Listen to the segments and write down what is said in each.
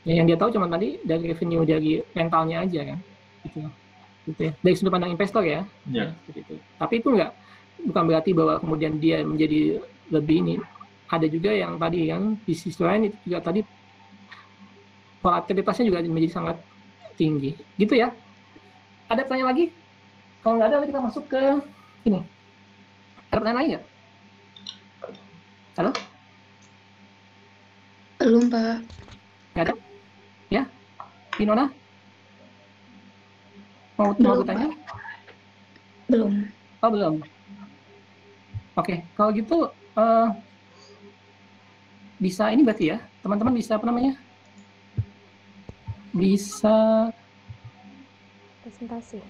Ya, yang dia tahu cuma tadi dari revenue dari rentalnya aja kan, gitu ya. Dari sudut pandang investor ya, seperti itu. Tapi itu bukan berarti bahwa kemudian dia menjadi lebih ini. Ada juga yang tadi kan di sisi lain itu juga tadi volatilitasnya juga menjadi sangat tinggi, gitu ya. Ada pertanyaan lagi? Kalau nggak ada, kita masuk ke ini. Ada pertanyaan lagi nggak? Halo? Belum, Pak. Nggak ada? Ya? Winona? Mau Belum, bertanya? Pak. Belum. Oh, belum. Oke, kalau gitu uh, bisa ini berarti ya, teman-teman bisa apa namanya? Bisa Presentasi.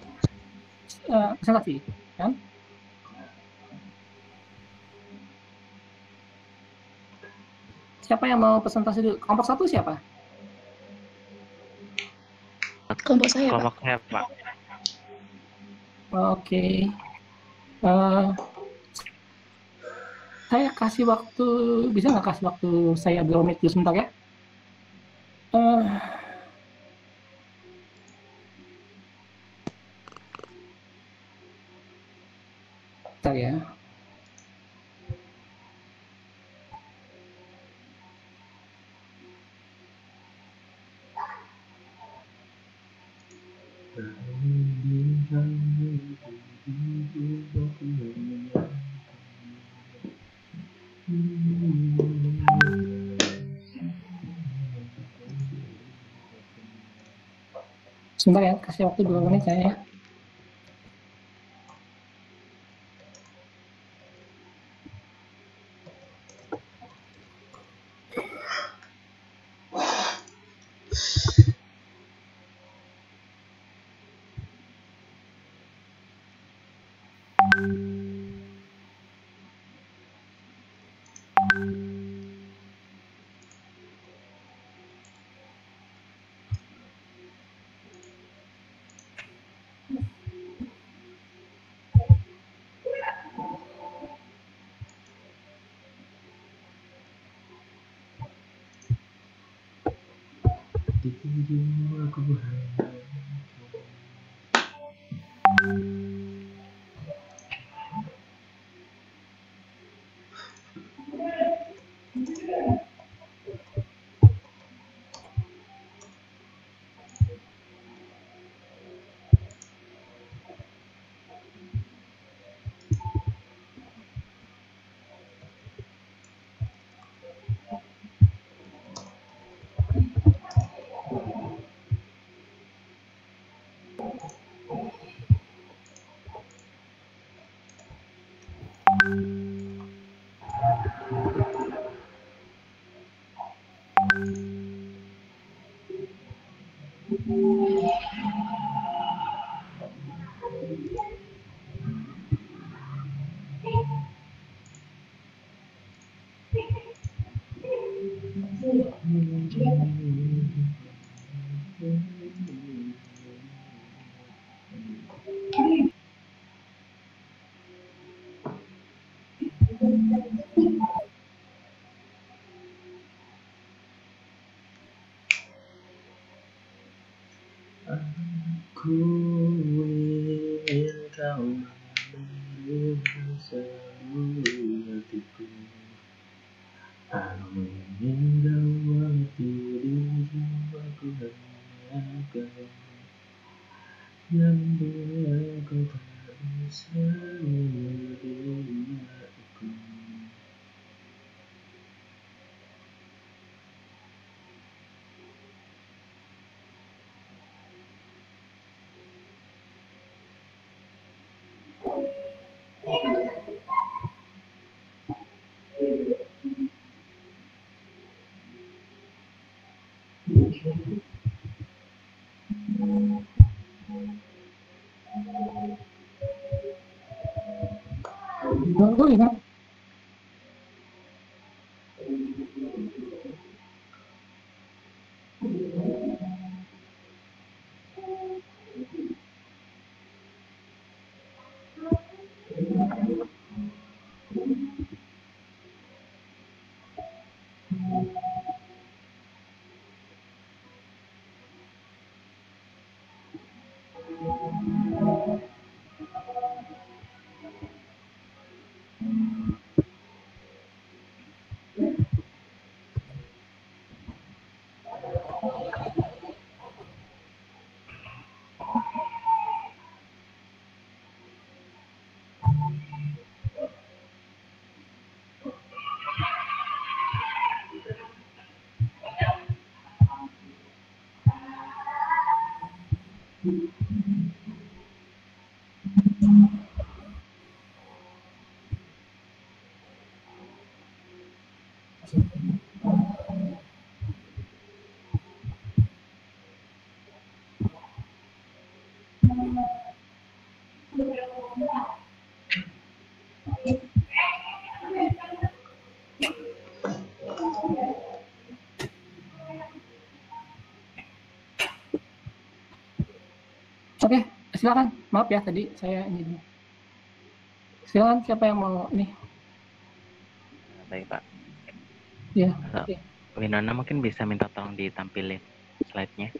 presentasi, kan? Siapa yang mau presentasi dulu? Kelompok satu siapa? Kelompok saya, Pak. Kelompok saya, Pak. Oke. Uh, saya kasih waktu, bisa nggak kasih waktu saya beromit dulu sebentar ya? Uh, Bentar ya. Sebentar ya, kasih waktu 2 menit saya ya. Aku ingin kau menerima seluruh hatiku. Aku ingin kau mengerti di jiwaku hanya kau. Yang bila kau tak bisa menerima aku. Dulu ya. Oke, silakan. Maaf ya tadi saya ini dulu. Silakan siapa yang mau ini? Baik Pak. Ya. Oke. Winona mungkin bisa minta tolong ditampilin slide-nya.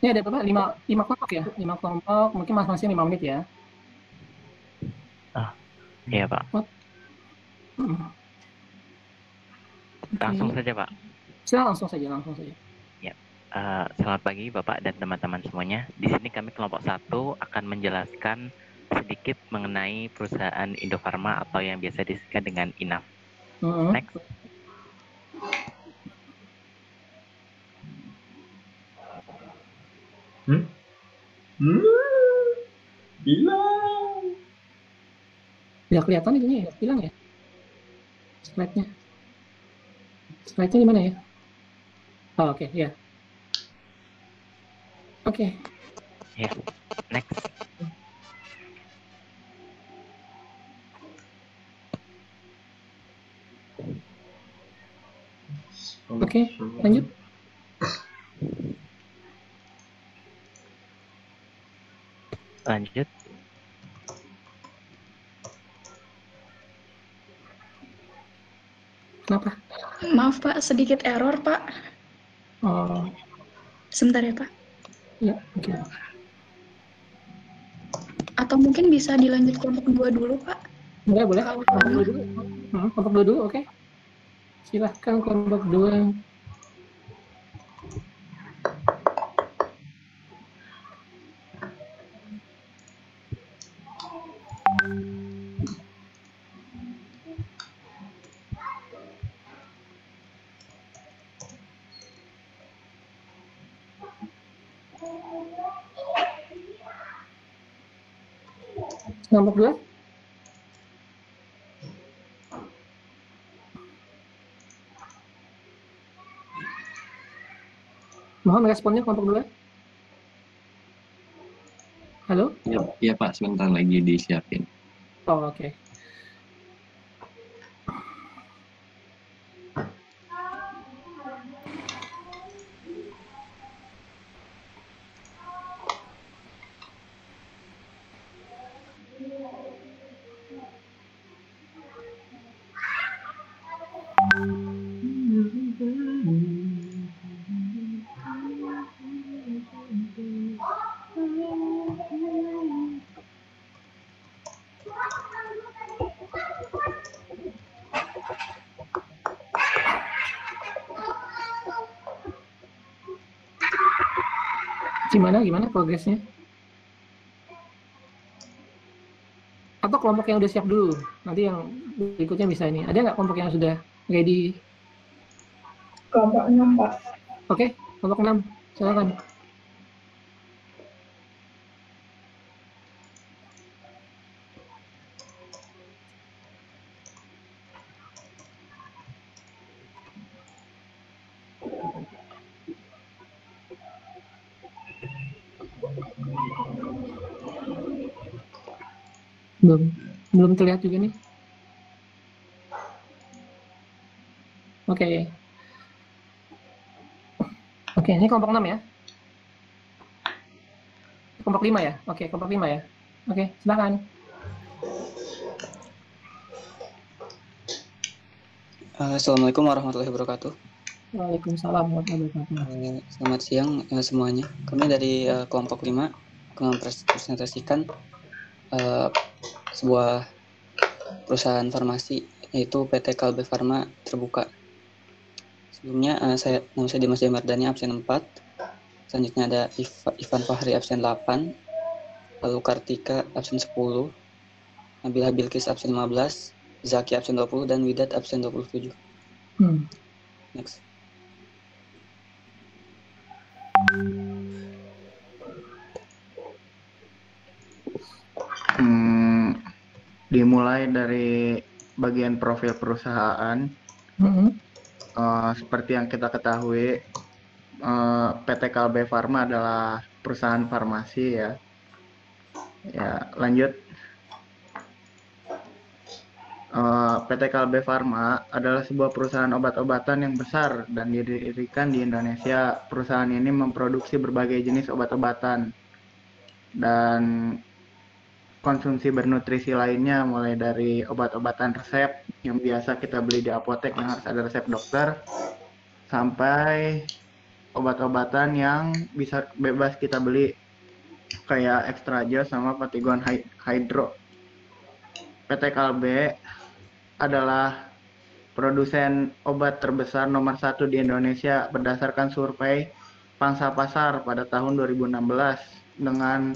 Ini ada berapa? 5 kelompok ya? 5 kelompok, mungkin masing-masing 5 menit ya? Iya Pak. Langsung saja Pak. Langsung saja. Ya. Selamat pagi Bapak dan teman-teman semuanya. Di sini kami kelompok 1 akan menjelaskan sedikit mengenai perusahaan Indofarma atau yang biasa disingkat dengan INAF. Next. Hilang. Tidak kelihatan itunya ya, hilang ya. Slide-nya di mana ya? Oh, oke, ya. Oke. Ya, next. Oke, lanjut. Kenapa? Maaf Pak, sedikit error Pak. Oh. Sebentar ya Pak. Ya, oke. Atau mungkin bisa dilanjut kelompok 2 dulu Pak? Boleh. Kelompok 2 dulu, oke. Silahkan kelompok 2. Kelompok 2. Mohon responnya kelompok 2. Halo? Iya Pak, sebentar lagi disiapin. Oh, oke. Gimana progresnya? Atau kelompok yang udah siap dulu, nanti yang berikutnya bisa ini. Ada nggak kelompok yang sudah ready? Kelompok 6 Pak. Oke, kelompok 6, silakan. Belum terlihat juga nih. Oke, ini kelompok 6 ya. Kelompok 5 ya. Oke, kelompok 5 ya. Oke, silakan. Assalamualaikum warahmatullahi wabarakatuh. Waalaikumsalam warahmatullahi wabarakatuh. Selamat siang semuanya. Kami dari kelompok 5 akan mempresentasikan sebuah perusahaan farmasi yaitu PT Kalbe Farma Terbuka. Sebelumnya nama saya Dimas Jamardani, absen 4. Selanjutnya ada Ivan Fahri, absen 8. Lalu Kartika, absen 10. Nabila Bilkis absen 15, Zaki absen 20, dan Widat absen 27. Next. Dimulai dari bagian profil perusahaan. Seperti yang kita ketahui, PT Kalbe Farma adalah perusahaan farmasi ya. Ya, lanjut. PT Kalbe Farma adalah sebuah perusahaan obat-obatan yang besar dan didirikan di Indonesia. Perusahaan ini memproduksi berbagai jenis obat-obatan dan konsumsi bernutrisi lainnya, mulai dari obat-obatan resep yang biasa kita beli di apotek yang harus ada resep dokter, sampai obat-obatan yang bisa bebas kita beli kayak Extra Jos sama Patigon Hydro. PT Kalbe adalah produsen obat terbesar nomor 1 di Indonesia berdasarkan survei pangsa pasar pada tahun 2016 dengan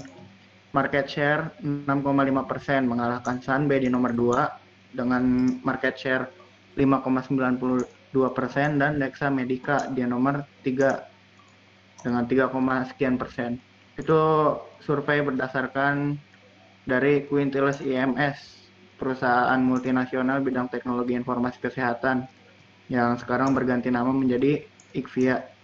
market share 6,5%, mengalahkan Sanbe di nomor 2 dengan market share 5,92% dan Dexa Medica di nomor 3 dengan 3, sekian persen. Itu survei berdasarkan dari Quintiles IMS, perusahaan multinasional bidang teknologi informasi kesehatan yang sekarang berganti nama menjadi IQVIA.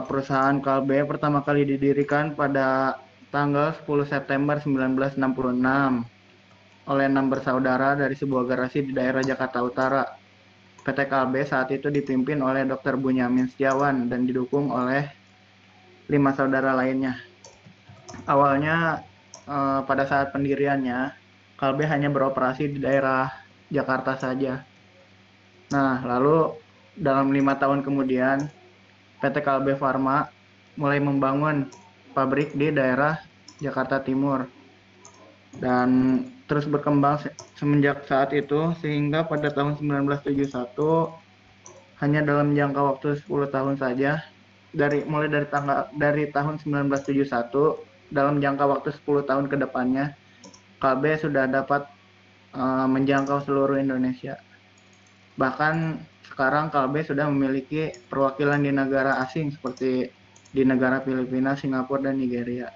Perusahaan Kalbe pertama kali didirikan pada tanggal 10 September 1966 oleh 6 bersaudara dari sebuah garasi di daerah Jakarta Utara. PT Kalbe saat itu dipimpin oleh Dr. Bunyamin Setiawan dan didukung oleh 5 saudara lainnya. Awalnya pada saat pendiriannya, Kalbe hanya beroperasi di daerah Jakarta saja. Nah, lalu dalam 5 tahun kemudian, PT Kalbe Farma mulai membangun pabrik di daerah Jakarta Timur dan terus berkembang semenjak saat itu, sehingga pada tahun 1971 hanya dalam jangka waktu 10 tahun saja, mulai dari tahun 1971 dalam jangka waktu 10 tahun ke depannya, Kalbe sudah dapat menjangkau seluruh Indonesia. Bahkan sekarang Kalbe sudah memiliki perwakilan di negara asing seperti di negara Filipina, Singapura, dan Nigeria.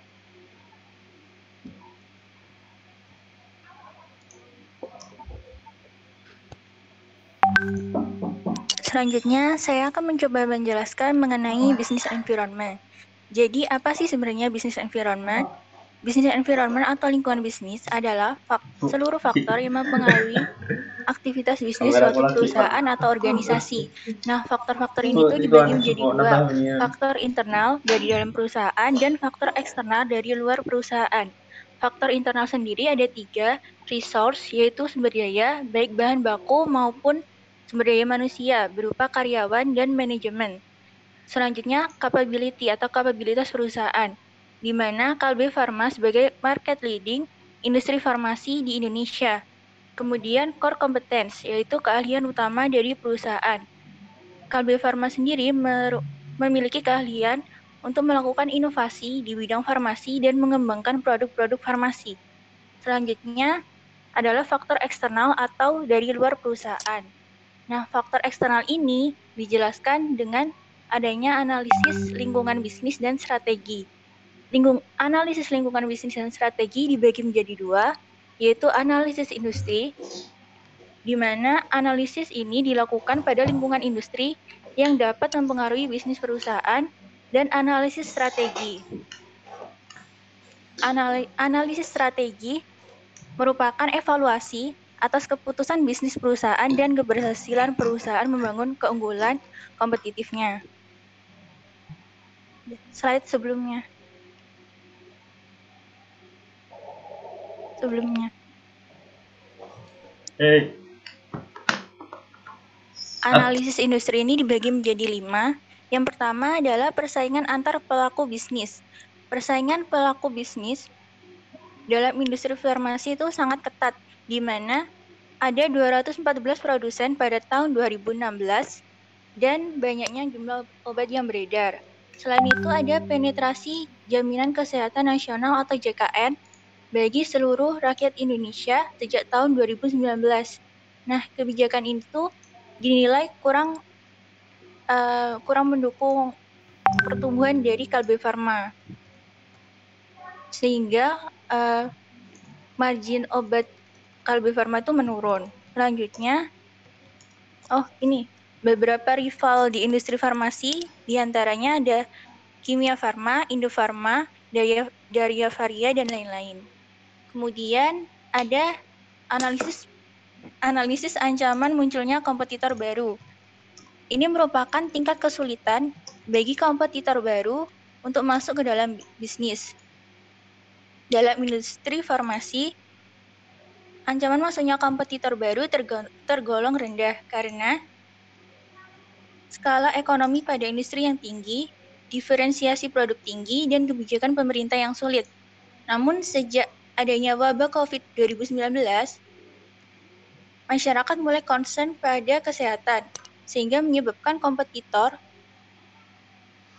Selanjutnya, saya akan mencoba menjelaskan mengenai business environment. Jadi, apa sih sebenarnya business environment? Business environment atau lingkungan bisnis adalah seluruh faktor yang mempengaruhi aktivitas bisnis suatu perusahaan atau organisasi. Nah, faktor-faktor ini tuh dibagi menjadi 2, faktor internal dari dalam perusahaan dan faktor eksternal dari luar perusahaan. Faktor internal sendiri ada 3, resource, yaitu sumber daya, baik bahan baku maupun sumber daya manusia berupa karyawan dan manajemen. Selanjutnya, capability atau kapabilitas perusahaan, di mana Kalbe Farma sebagai market leading industri farmasi di Indonesia. Kemudian core competence, yaitu keahlian utama dari perusahaan. Kalbe Farma sendiri memiliki keahlian untuk melakukan inovasi di bidang farmasi dan mengembangkan produk-produk farmasi. Selanjutnya adalah faktor eksternal atau dari luar perusahaan. Nah, faktor eksternal ini dijelaskan dengan adanya analisis lingkungan bisnis dan strategi. Analisis lingkungan bisnis dan strategi dibagi menjadi 2, yaitu analisis industri, di mana analisis ini dilakukan pada lingkungan industri yang dapat mempengaruhi bisnis perusahaan, dan analisis strategi. Analisis strategi merupakan evaluasi atas keputusan bisnis perusahaan dan keberhasilan perusahaan membangun keunggulan kompetitifnya. Slide sebelumnya. Analisis industri ini dibagi menjadi 5. Yang pertama adalah persaingan antar pelaku bisnis. Persaingan pelaku bisnis dalam industri farmasi itu sangat ketat, di mana ada 214 produsen pada tahun 2016 dan banyaknya jumlah obat yang beredar. Selain itu ada penetrasi Jaminan Kesehatan Nasional atau JKN bagi seluruh rakyat Indonesia sejak tahun 2019. Nah, kebijakan itu dinilai kurang mendukung pertumbuhan dari Kalbe Farma, sehingga margin obat Kalbe Farma itu menurun. Selanjutnya, beberapa rival di industri farmasi, diantaranya ada Kimia Farma, Indofarma, Daria Varia, dan lain-lain. Kemudian ada analisis ancaman munculnya kompetitor baru. Ini merupakan tingkat kesulitan bagi kompetitor baru untuk masuk ke dalam bisnis. Dalam industri farmasi, ancaman masuknya kompetitor baru tergolong rendah karena skala ekonomi pada industri yang tinggi, diferensiasi produk tinggi, dan kebijakan pemerintah yang sulit. Namun sejak adanya wabah COVID 2019, masyarakat mulai concern pada kesehatan, sehingga menyebabkan kompetitor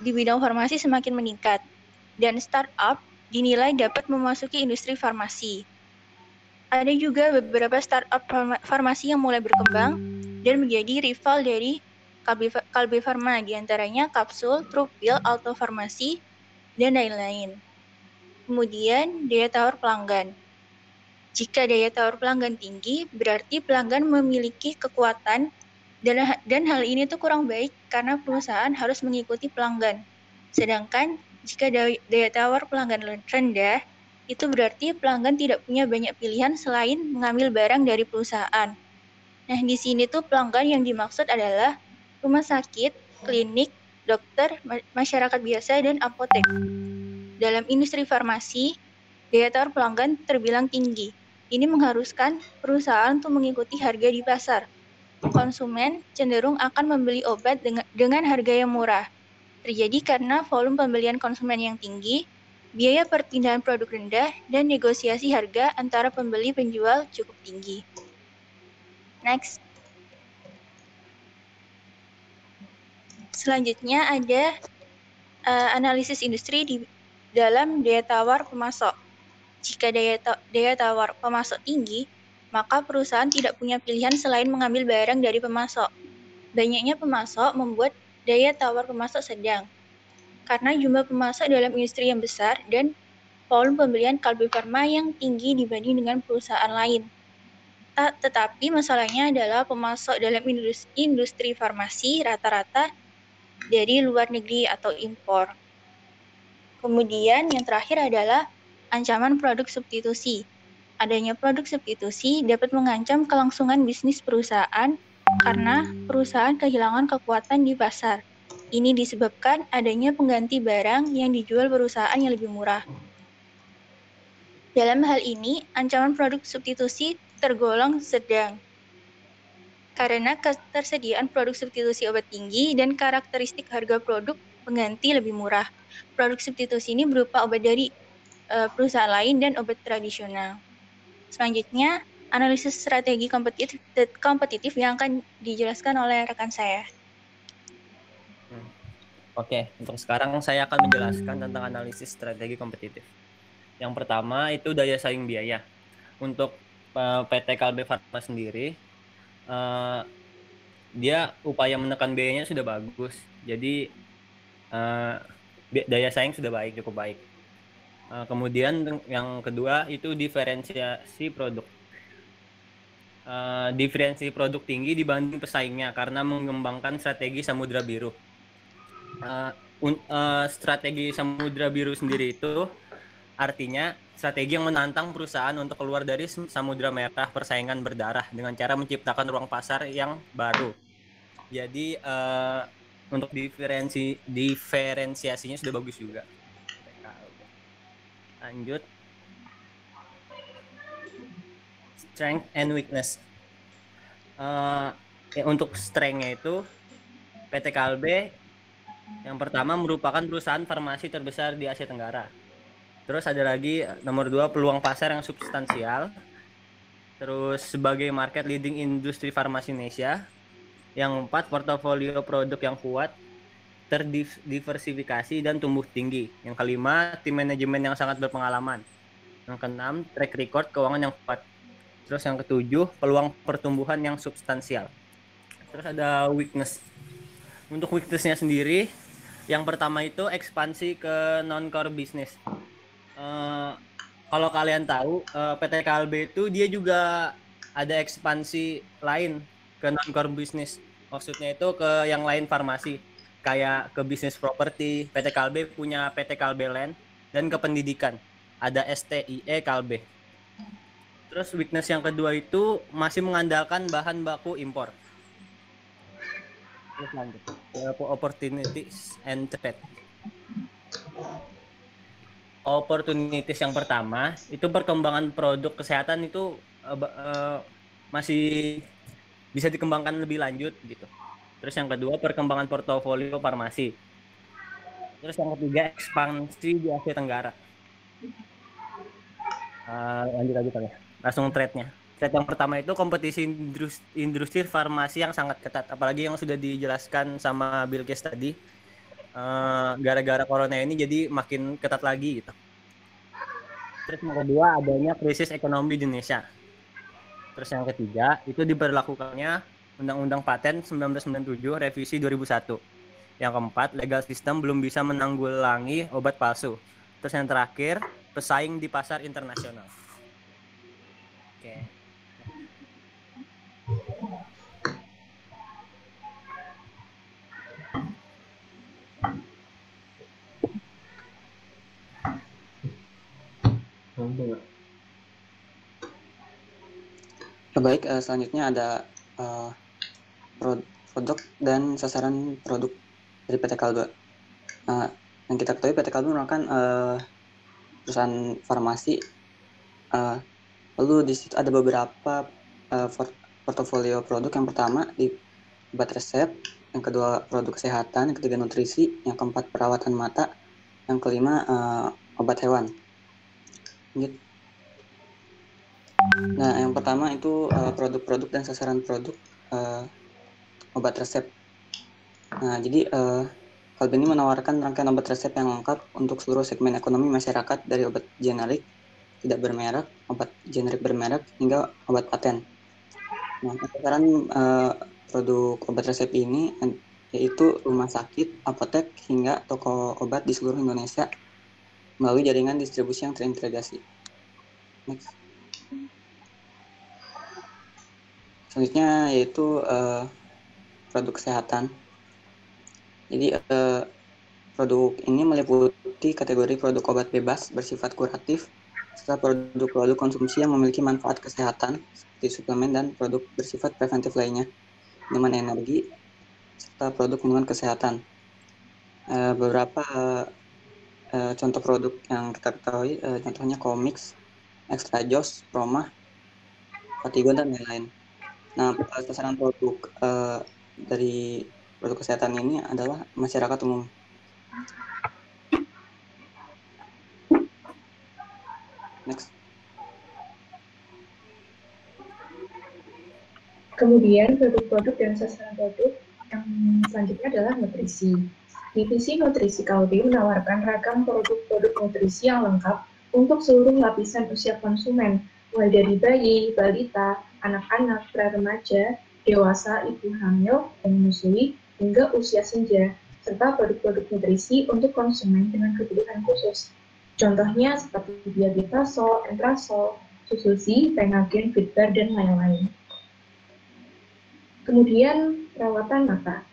di bidang farmasi semakin meningkat, dan startup dinilai dapat memasuki industri farmasi. Ada juga beberapa startup farmasi yang mulai berkembang dan menjadi rival dari Kalbe Farma, diantaranya Kapsul, Trupil, Alto Farmasi, dan lain-lain. Kemudian, daya tawar pelanggan. Jika daya tawar pelanggan tinggi, berarti pelanggan memiliki kekuatan, dan hal ini tuh kurang baik karena perusahaan harus mengikuti pelanggan. Sedangkan, jika daya tawar pelanggan rendah, itu berarti pelanggan tidak punya banyak pilihan selain mengambil barang dari perusahaan. Nah, di sini tuh pelanggan yang dimaksud adalah rumah sakit, klinik, dokter, masyarakat biasa, dan apotek. Dalam industri farmasi, daya tawar pelanggan terbilang tinggi. Ini mengharuskan perusahaan untuk mengikuti harga di pasar. Konsumen cenderung akan membeli obat dengan harga yang murah. Terjadi karena volume pembelian konsumen yang tinggi, biaya perpindahan produk rendah, dan negosiasi harga antara pembeli penjual cukup tinggi. Next. Selanjutnya ada analisis industri di dalam daya tawar pemasok. Jika daya tawar pemasok tinggi, maka perusahaan tidak punya pilihan selain mengambil barang dari pemasok. Banyaknya pemasok membuat daya tawar pemasok sedang. Karena jumlah pemasok dalam industri yang besar dan volume pembelian Kalbe Farma yang tinggi dibanding dengan perusahaan lain. Tetapi masalahnya adalah pemasok dalam industri farmasi rata-rata dari luar negeri atau impor. Kemudian yang terakhir adalah ancaman produk substitusi. Adanya produk substitusi dapat mengancam kelangsungan bisnis perusahaan karena perusahaan kehilangan kekuatan di pasar. Ini disebabkan adanya pengganti barang yang dijual perusahaan yang lebih murah. Dalam hal ini, ancaman produk substitusi tergolong sedang karena ketersediaan produk substitusi obat tinggi dan karakteristik harga produk pengganti lebih murah. Produk substitusi ini berupa obat dari perusahaan lain dan obat tradisional. Selanjutnya, analisis strategi kompetitif yang akan dijelaskan oleh rekan saya. Oke, untuk sekarang saya akan menjelaskan tentang analisis strategi kompetitif. Yang pertama itu daya saing biaya. Untuk PT Kalbe Farma sendiri, dia upaya menekan biayanya sudah bagus. Jadi daya saing sudah baik, cukup baik. Kemudian yang kedua itu diferensiasi produk. Diferensiasi produk tinggi dibanding pesaingnya karena mengembangkan strategi Samudra Biru. Strategi Samudra Biru sendiri itu artinya strategi yang menantang perusahaan untuk keluar dari samudra merah persaingan berdarah dengan cara menciptakan ruang pasar yang baru. Jadi untuk diferensiasinya sudah bagus juga. Lanjut. Strength and weakness. Untuk strength-nya itu PT Kalbe yang pertama merupakan perusahaan farmasi terbesar di Asia Tenggara. Terus ada lagi nomor 2 peluang pasar yang substansial. Terus sebagai market leading industri farmasi Indonesia. Yang 4 portofolio produk yang kuat. terdiversifikasi dan tumbuh tinggi. Yang kelima, tim manajemen yang sangat berpengalaman. Yang keenam, track record keuangan yang kuat. Terus yang ketujuh, peluang pertumbuhan yang substansial. Terus ada weakness. Untuk weaknessnya sendiri, yang pertama itu ekspansi ke non-core business. Kalau kalian tahu, PT KLB itu dia juga ada ekspansi lain ke non-core business. Maksudnya itu ke yang lain farmasi. Kayak ke bisnis properti, PT KLB punya PT KLB Land, dan ke pendidikan. Ada STIE KLB. Terus weakness yang kedua itu masih mengandalkan bahan baku impor. Terus lanjut. Opportunities and threat. Opportunities yang pertama itu perkembangan produk kesehatan itu masih bisa dikembangkan lebih lanjut gitu. Terus yang kedua perkembangan portofolio farmasi. Terus yang ketiga ekspansi di Asia Tenggara. Lanjut ya. Langsung trade-nya. Trade yang pertama itu kompetisi industri farmasi yang sangat ketat, apalagi yang sudah dijelaskan sama Bill Gates tadi. Gara-gara corona ini jadi makin ketat lagi gitu. Terus yang kedua adanya krisis ekonomi di Indonesia. Terus yang ketiga itu diberlakukannya Undang-Undang Paten 1997 revisi 2001. Yang keempat legal system belum bisa menanggulangi obat palsu. Terus yang terakhir pesaing di pasar internasional. Oke. Baik, selanjutnya ada produk dan sasaran produk dari PT KLB. Yang kita ketahui PT KLB merupakan perusahaan farmasi. Lalu di situ ada beberapa portofolio produk. Yang pertama di obat resep, yang kedua produk kesehatan, yang ketiga nutrisi, yang keempat perawatan mata, yang kelima obat hewan. Nah, yang pertama itu produk-produk dan sasaran produk obat resep. Nah, jadi KLB ini menawarkan rangkaian obat resep yang lengkap untuk seluruh segmen ekonomi masyarakat, dari obat generik tidak bermerek, obat generik bermerek, hingga obat paten. Nah, sasaran produk obat resep ini yaitu rumah sakit, apotek, hingga toko obat di seluruh Indonesia melalui jaringan distribusi yang terintegrasi. Next. Selanjutnya yaitu produk kesehatan. Jadi produk ini meliputi kategori produk obat bebas bersifat kuratif, serta produk-produk konsumsi yang memiliki manfaat kesehatan seperti suplemen dan produk bersifat preventif lainnya, minuman energi, serta produk minuman kesehatan. Beberapa contoh produk yang kita ketahui, contohnya Comix, Extra Joss, Proma, Fatigon, dan lain-lain. Nah, sasaran produk dari produk kesehatan ini adalah masyarakat umum. Next. Kemudian produk-produk dan sasaran produk yang selanjutnya adalah nutrisi. Divisi Nutrisi KLB menawarkan ragam produk-produk nutrisi yang lengkap untuk seluruh lapisan usia konsumen, mulai dari bayi, balita, anak-anak, pra-remaja, dewasa, ibu hamil, dan menyusui, hingga usia senja, serta produk-produk nutrisi untuk konsumen dengan kebutuhan khusus. Contohnya seperti diabetasol, entrasol, sususi, penagen, fitbar, dan lain-lain. Kemudian perawatan mata.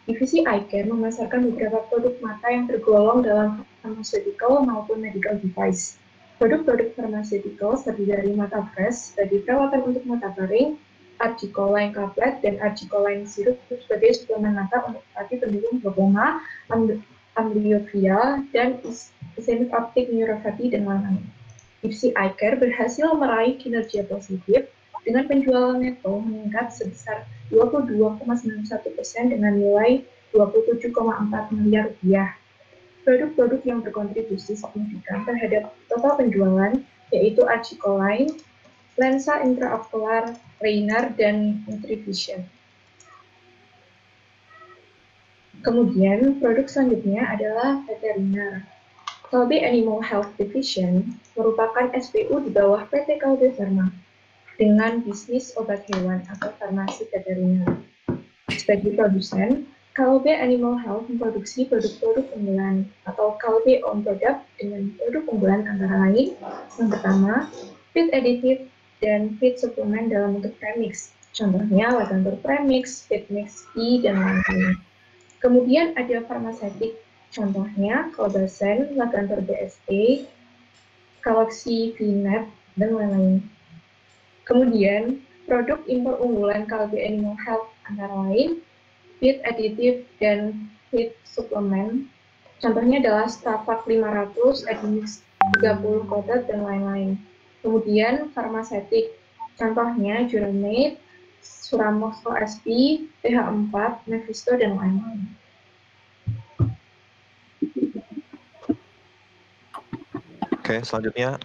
Divisi Eye Care memasarkan beberapa produk mata yang tergolong dalam pharmaceutical maupun medical device. Produk-produk pharmaceutical terdiri dari mata fresh bagi perawatan untuk mata kering, Argicoline tablet, dan Argicoline sirup sebagai suplemen mata untuk melatih pendukung glaukoma, amblyopia, dan ischemic optic neuropathy, dan lain-lain. Divisi Eye Care berhasil meraih kinerja positif dengan penjualan neto meningkat sebesar 22,91% dengan nilai 27,4 miliar rupiah. Produk-produk yang berkontribusi signifikan terhadap total penjualan yaitu Argicoline, lensa intraocular, Raynar, dan Nutrivision. Kemudian, produk selanjutnya adalah veteriner. Kalbe Animal Health Division merupakan SPU di bawah PT Kalbe Farma dengan bisnis obat hewan atau farmasi veteriner. Sebagai produsen, Kalbe Animal Health memproduksi produk-produk unggulan atau Kalbe Own Product dengan produk unggulan antara lain yang pertama, feed additive dan feed suplemen dalam bentuk premix. Contohnya Lagantor Premix, Feedmix E, dan lain-lain. Kemudian ada farmaseutik, contohnya Colbasen, Lagantor BSE, Galaxy VNet, dan lain-lain. Kemudian, produk impor unggulan Kalbe Animal Health antara lain, feed additive dan feed suplemen. Contohnya adalah Stavac 500, Admix 30 Coated, dan lain-lain. Kemudian, farmaseutik, contohnya Juramate, Suramox OSP, PH4, Mephisto, dan lain-lain. Oke, selanjutnya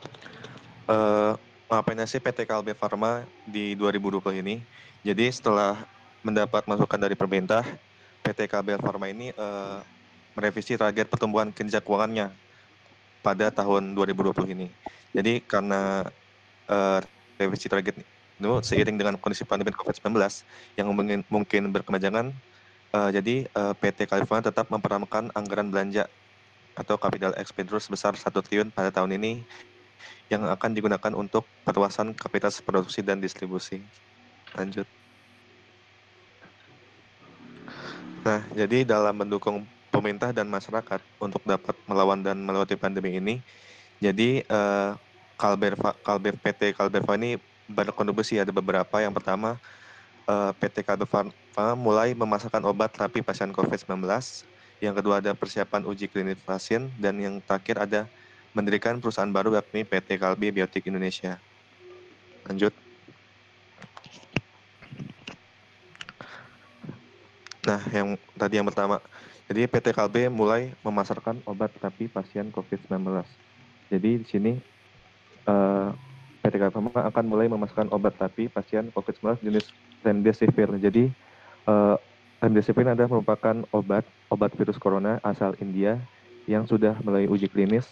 ngapain sih PT Kalbe Farma di 2020 ini? Jadi setelah mendapat masukan dari pemerintah, PT Kalbe Farma ini merevisi target pertumbuhan kinerja keuangannya pada tahun 2020 ini. Jadi karena revisi target itu seiring dengan kondisi pandemi COVID-19 yang mungkin berkepanjangan, jadi PT Kalbe Farma tetap mempertahankan anggaran belanja atau capital expenditure sebesar 1 triliun pada tahun ini yang akan digunakan untuk perluasan kapasitas produksi dan distribusi. Lanjut. Nah, jadi dalam mendukung pemerintah dan masyarakat untuk dapat melawan dan melewati pandemi ini, jadi PT Kalbe Farma ini berkontribusi ada beberapa. Yang pertama, PT Kalbe Farma mulai memasarkan obat terapi pasien COVID-19. Yang kedua ada persiapan uji klinis pasien, dan yang terakhir ada mendirikan perusahaan baru yakni PT Kalbe Biotik Indonesia. Lanjut. Nah, yang pertama, jadi PT Kalbe mulai memasarkan obat terapi pasien COVID-19. Jadi di sini PT Kalbe Farma akan mulai memasarkan obat terapi pasien COVID-19 jenis Remdesivir. Jadi Remdesivir adalah merupakan obat virus corona asal India yang sudah melalui uji klinis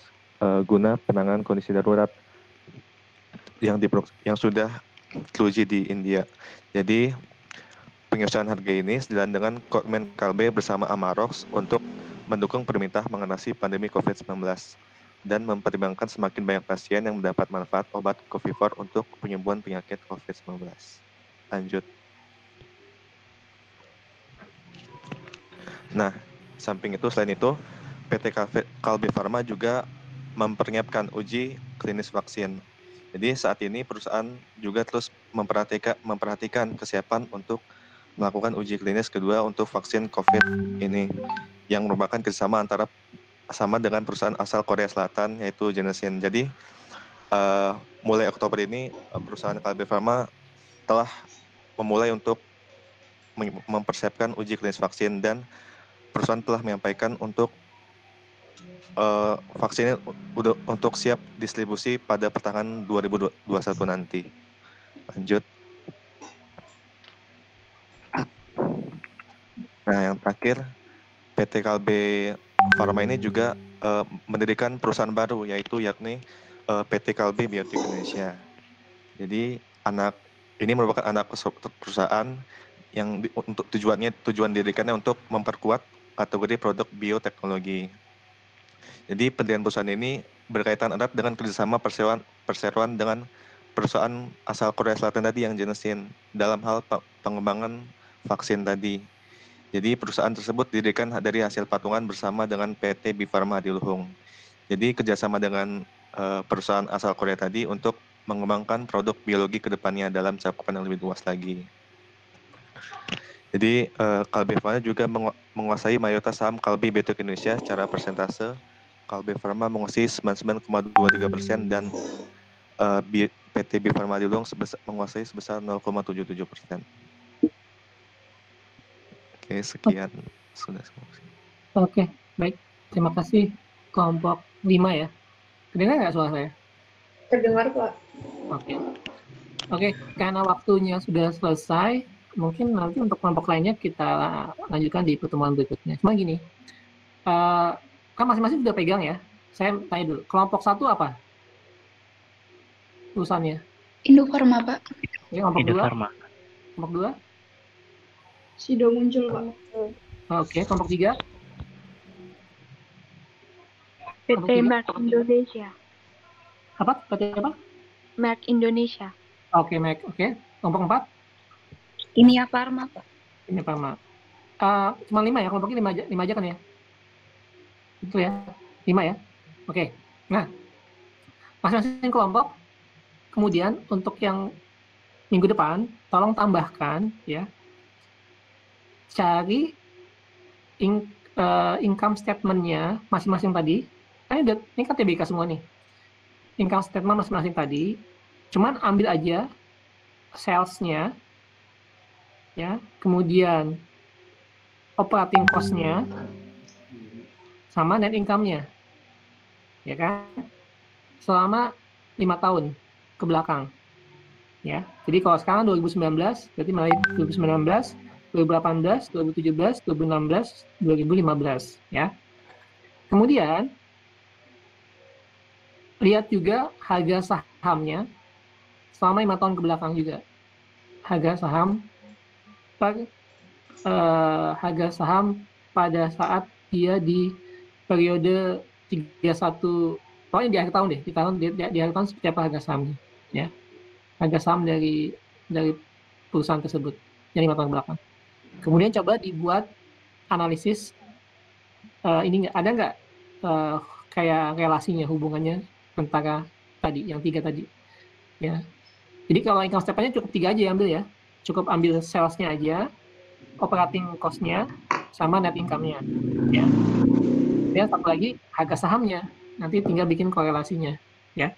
guna penanganan kondisi darurat yang sudah teruji di India. Jadi pengusahaan harga ini sejalan dengan Komitmen Kalbe bersama Amarox untuk mendukung pemerintah mengatasi pandemi COVID-19 dan mempertimbangkan semakin banyak pasien yang mendapat manfaat obat Covifor untuk penyembuhan penyakit COVID-19. Lanjut. Nah, selain itu, PT Kalbe Farma juga mempersiapkan uji klinis vaksin. Jadi saat ini perusahaan juga terus memperhatikan kesiapan untuk melakukan uji klinis kedua untuk vaksin COVID ini, yang merupakan kerjasama sama dengan perusahaan asal Korea Selatan yaitu Janssen. Jadi mulai Oktober ini perusahaan Kalbe Farma telah memulai untuk mempersiapkan uji klinis vaksin, dan perusahaan telah menyampaikan untuk vaksinnya untuk siap distribusi pada pertengahan 2021 nanti. Lanjut. Nah, yang terakhir, PT Kalbe Farma ini juga mendirikan perusahaan baru yakni PT Kalbe Biotik Indonesia. Jadi ini merupakan anak perusahaan yang untuk tujuan didirikannya untuk memperkuat kategori produk bioteknologi. Jadi pendirian perusahaan ini berkaitan erat dengan kerjasama perseroan dengan perusahaan asal Korea Selatan tadi yang Janssen dalam hal pengembangan vaksin tadi. Jadi perusahaan tersebut didirikan dari hasil patungan bersama dengan PT Bi Farma di Luhung. Jadi kerjasama dengan perusahaan asal Korea tadi untuk mengembangkan produk biologi ke depannya dalam cakupan yang lebih luas lagi. Jadi Kalbe Farma juga menguasai mayoritas saham Kalbe Biotik Indonesia secara persentase. Kalbe Farma menguasai 99,23% dan PT Bi Farma di Luhung menguasai sebesar 0,77%. Oke, sekian sudah. Oke, baik. Terima kasih kelompok 5 ya. Kedengar nggak suara saya? Terdengar, Pak. Oke, karena waktunya sudah selesai, mungkin nanti untuk kelompok lainnya kita lanjutkan di pertemuan berikutnya. Cuma gini, kan masing-masing sudah pegang ya. Saya tanya dulu, kelompok 1 apa urusannya? Indofarma, Pak. Ya, kelompok 2? Indofarma. Kelompok 2? Sido muncul, Pak. Oke, kelompok 3? PT Merck Indonesia. Apa? PT apa? Merck Indonesia. Oke, Merck. Oke. Kelompok 4? Kimia Farma, Pak. Kimia Farma. Cuma 5 ya, kelompoknya 5 aja kan ya? Betul ya? 5 ya? Oke. Nah, masing-masing kelompok, kemudian untuk yang minggu depan, tolong tambahkan ya, cari income statement-nya masing-masing tadi. Ini kan TBK semua nih. Income statement masing-masing tadi, cuman ambil aja sales-nya, ya, kemudian operating cost-nya, sama net income-nya, ya kan? Selama 5 tahun ke belakang, ya. Jadi kalau sekarang 2019, berarti mulai 2019, 2018, 2017, 2016, 2015, ya. Kemudian lihat juga harga sahamnya selama 5 tahun ke belakang juga. Harga saham pada saat dia di periode 31, pokoknya di akhir tahun deh, di akhir tahun seperti apa harga sahamnya, ya. Harga saham dari perusahaan tersebut yang 5 tahun belakang. Kemudian coba dibuat analisis, ini ada nggak kayak relasinya, hubungannya antara tadi, yang 3 tadi, ya. Jadi kalau income statement-nya cukup 3 aja ambil ya, cukup ambil sales-nya aja, operating cost-nya, sama net income-nya, ya. Dan satu lagi harga sahamnya, nanti tinggal bikin korelasinya, ya.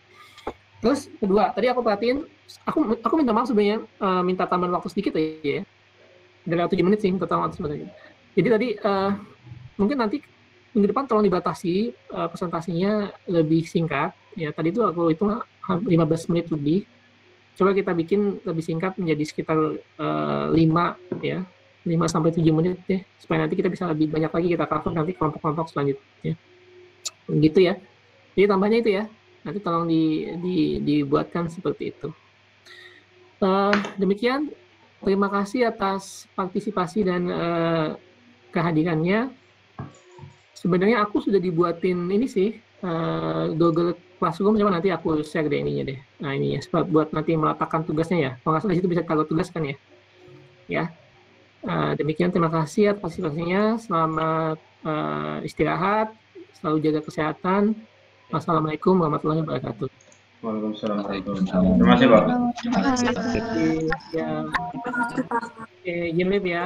Terus kedua, tadi aku perhatiin, aku minta maaf sebenarnya, minta tambahan waktu sedikit ya. Dari 7 menit sih total waktu sebenarnya. Jadi tadi mungkin nanti minggu depan tolong dibatasi presentasinya lebih singkat, ya. Tadi itu aku hitung 15 menit lebih. Coba kita bikin lebih singkat menjadi sekitar 5 ya. 5-7 menit ya, supaya nanti kita bisa lebih banyak lagi kita cover nanti kelompok-kelompok selanjutnya. Gitu ya. Jadi tambahnya itu ya. Nanti tolong dibuatkan seperti itu. Demikian, terima kasih atas partisipasi dan kehadirannya. Sebenarnya aku sudah dibuatin ini sih, Google Classroom, coba nanti aku share deh ininya deh. Nah ini ya, buat nanti meletakkan tugasnya ya. Kalau nggak salah di situ bisa taruh tugas kan ya. Ya. Demikian, terima kasih atas partisipasinya. Selamat istirahat, selalu jaga kesehatan. Wassalamualaikum warahmatullahi wabarakatuh. Waalaikumsalam warahmatullahi wabarakatuh. Terima kasih, Pak. Terima kasih, Pak. Ya. Oke, izin live ya.